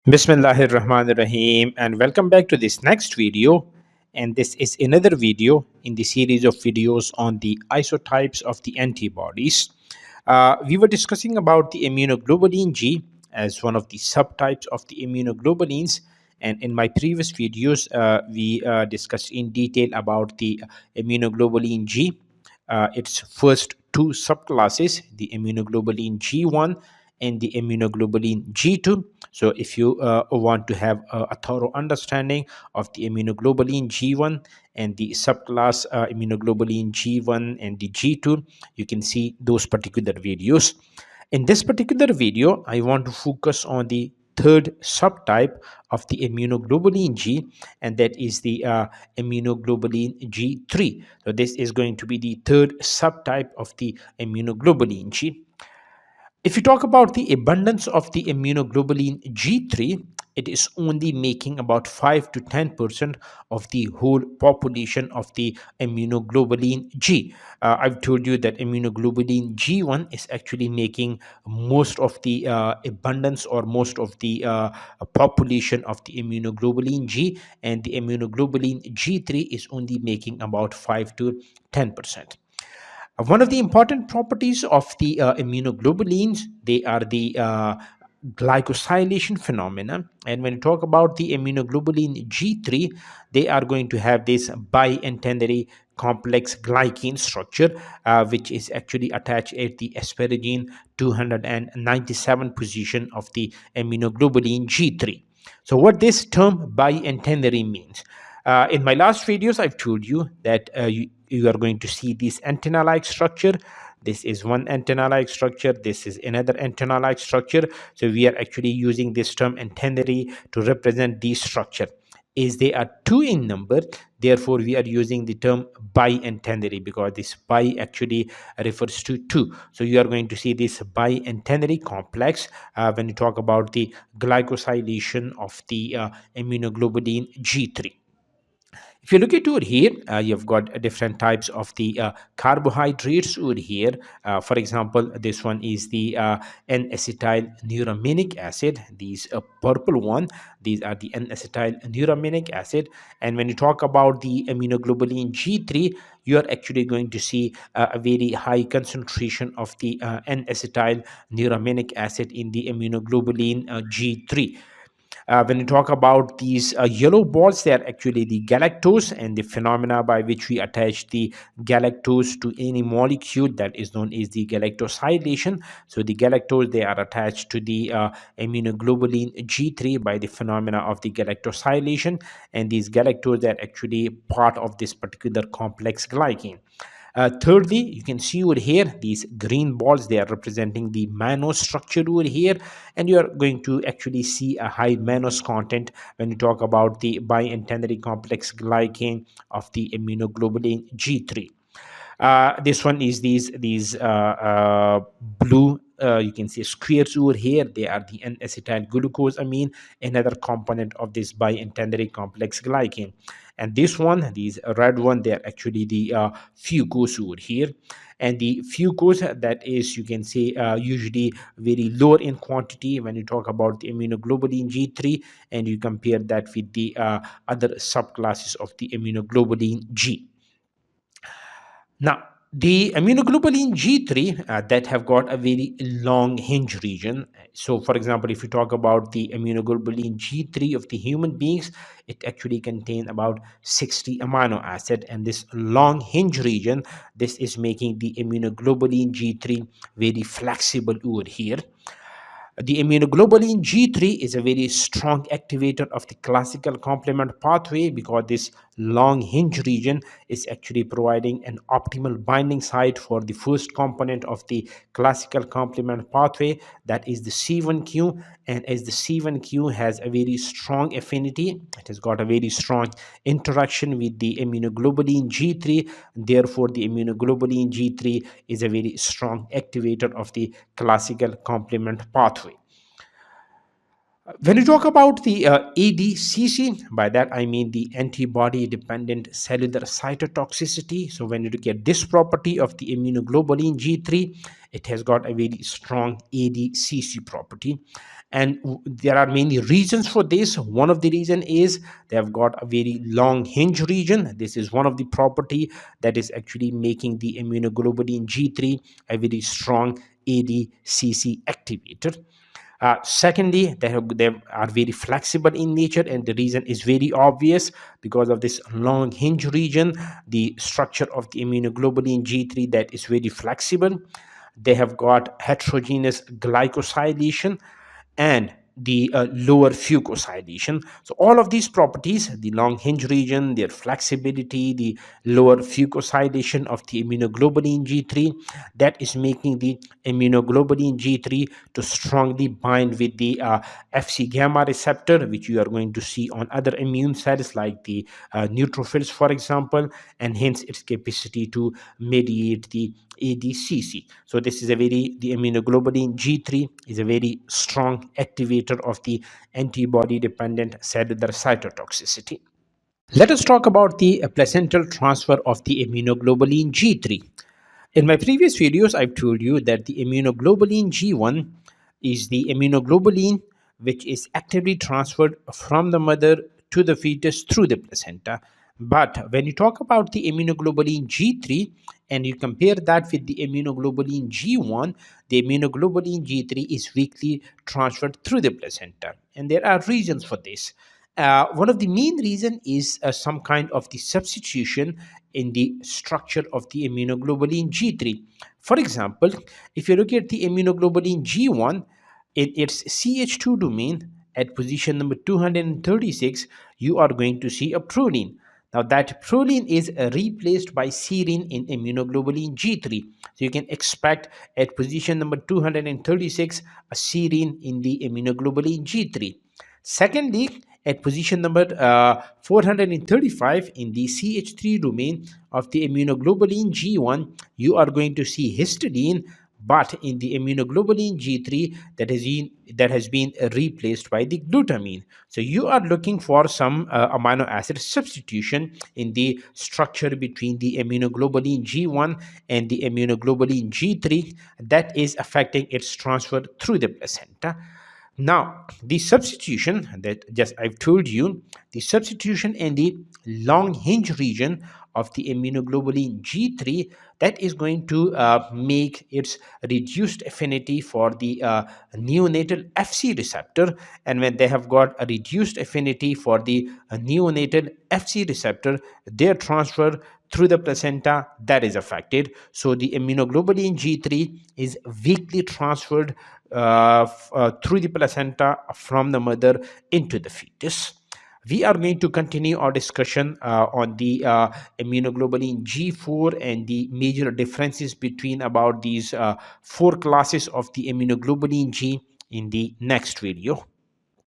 Bismillahirrahmanirrahim, and welcome back to this next video. And this is another video in the series of videos on the isotypes of the antibodies. We were discussing about the immunoglobulin G as one of the subtypes of the immunoglobulins. And in my previous videos, we discussed in detail about the immunoglobulin G, its first two subclasses, the immunoglobulin G1 and the immunoglobulin G2. So, if you want to have a thorough understanding of the immunoglobulin G1 and the subclass immunoglobulin G1 and the G2, you can see those particular videos. In this particular video, I want to focus on the third subtype of the immunoglobulin G, and that is the immunoglobulin G3. So, this is going to be the third subtype of the immunoglobulin G. If you talk about the abundance of the immunoglobulin G3, it is only making about 5 to 10% of the whole population of the immunoglobulin G. I've told you that immunoglobulin G1 is actually making most of the abundance or most of the population of the immunoglobulin G, and the immunoglobulin G3 is only making about 5 to 10%. One of the important properties of the immunoglobulins, they are the glycosylation phenomena. And when you talk about the immunoglobulin G3, they are going to have this biantennary complex glycan structure, which is actually attached at the asparagine 297 position of the immunoglobulin G3. So, what this term biantennary means? In my last videos, I've told you that you are going to see this antenna-like structure. This is one antenna-like structure. This is another antenna-like structure. So we are actually using this term antennary to represent this structure. As they are two in number, therefore we are using the term biantennary, because this bi actually refers to two. So you are going to see this biantennary complex when you talk about the glycosylation of the immunoglobulin G3. If you look at over here, you've got different types of the carbohydrates over here. For example, this one is the N-acetyl neuraminic acid. These purple one, these are the N-acetyl neuraminic acid. And when you talk about the immunoglobulin G3, you are actually going to see a very high concentration of the N-acetyl neuraminic acid in the immunoglobulin G3. When you talk about these yellow balls, they are actually the galactose, and the phenomena by which we attach the galactose to any molecule, that is known as the galactosylation. So the galactose, they are attached to the immunoglobulin G3 by the phenomena of the galactosylation, and these galactose are actually part of this particular complex glycan. Thirdly, you can see over here these green balls, they are representing the mannose structure over here, and you are going to actually see a high mannose content when you talk about the biantennary complex glycan of the immunoglobulin G3. This one is these blue, you can see squares over here. They are the N-acetyl glucosamine, another component of this biantennary complex glycan. And this one, these red one, they are actually the fucose over here. And the fucose, that is, you can say, usually very lower in quantity when you talk about the immunoglobulin G3, and you compare that with the other subclasses of the immunoglobulin G. Now, the immunoglobulin G3 that have got a very long hinge region. So, for example, if you talk about the immunoglobulin G3 of the human beings, it actually contains about 60 amino acid, and this long hinge region, this is making the immunoglobulin G3 very flexible over here. The immunoglobulin G3 is a very strong activator of the classical complement pathway, because this long hinge region is actually providing an optimal binding site for the first component of the classical complement pathway, that is the C1q. And as the C1q has a very strong affinity, it has got a very strong interaction with the immunoglobulin G3. Therefore, the immunoglobulin G3 is a very strong activator of the classical complement pathway. When you talk about the ADCC, by that I mean the antibody dependent cellular cytotoxicity. So, when you look at this property of the immunoglobulin G3, it has got a very strong ADCC property. And there are many reasons for this. One of the reason is they have got a very long hinge region. This is one of the property that is actually making the immunoglobulin G3 a very strong ADCC activator. Secondly, they are very flexible in nature, and the reason is very obvious because of this long hinge region, the structure of the immunoglobulin G3 that is very flexible. They have got heterogeneous glycosylation and the lower fucosylation. So all of these properties, the long hinge region, their flexibility, the lower fucosylation of the immunoglobulin G3, that is making the immunoglobulin G3 to strongly bind with the Fc gamma receptor, which you are going to see on other immune cells like the neutrophils, for example, and hence its capacity to mediate the ADCC. So this is the immunoglobulin G3 is a very strong activator of the antibody dependent cellular cytotoxicity. Let us talk about the placental transfer of the immunoglobulin G3. In my previous videos, I've told you that the immunoglobulin G1 is the immunoglobulin which is actively transferred from the mother to the fetus through the placenta. But when you talk about the immunoglobulin G3 and you compare that with the immunoglobulin G1, the immunoglobulin G3 is weakly transferred through the placenta. And there are reasons for this. One of the main reason is some kind of the substitution in the structure of the immunoglobulin G3. For example, if you look at the immunoglobulin G1, in its CH2 domain at position number 236, you are going to see a proline. Now that proline is replaced by serine in immunoglobulin G3. So you can expect at position number 236 a serine in the immunoglobulin G3. Secondly, at position number 435 in the CH3 domain of the immunoglobulin G1, you are going to see histidine, but in the immunoglobulin G3 that has been replaced by the glutamine. So you are looking for some amino acid substitution in the structure between the immunoglobulin G1 and the immunoglobulin G3 that is affecting its transfer through the placenta. Now, the substitution that just I've told you, the substitution in the long hinge region of the immunoglobulin G3 that is going to make its reduced affinity for the neonatal Fc receptor. And when they have got a reduced affinity for the neonatal Fc receptor, their transfer through the placenta that is affected. So the immunoglobulin G3 is weakly transferred through the placenta from the mother into the fetus. We are going to continue our discussion on the immunoglobulin G4 and the major differences between about these four classes of the immunoglobulin G in the next video.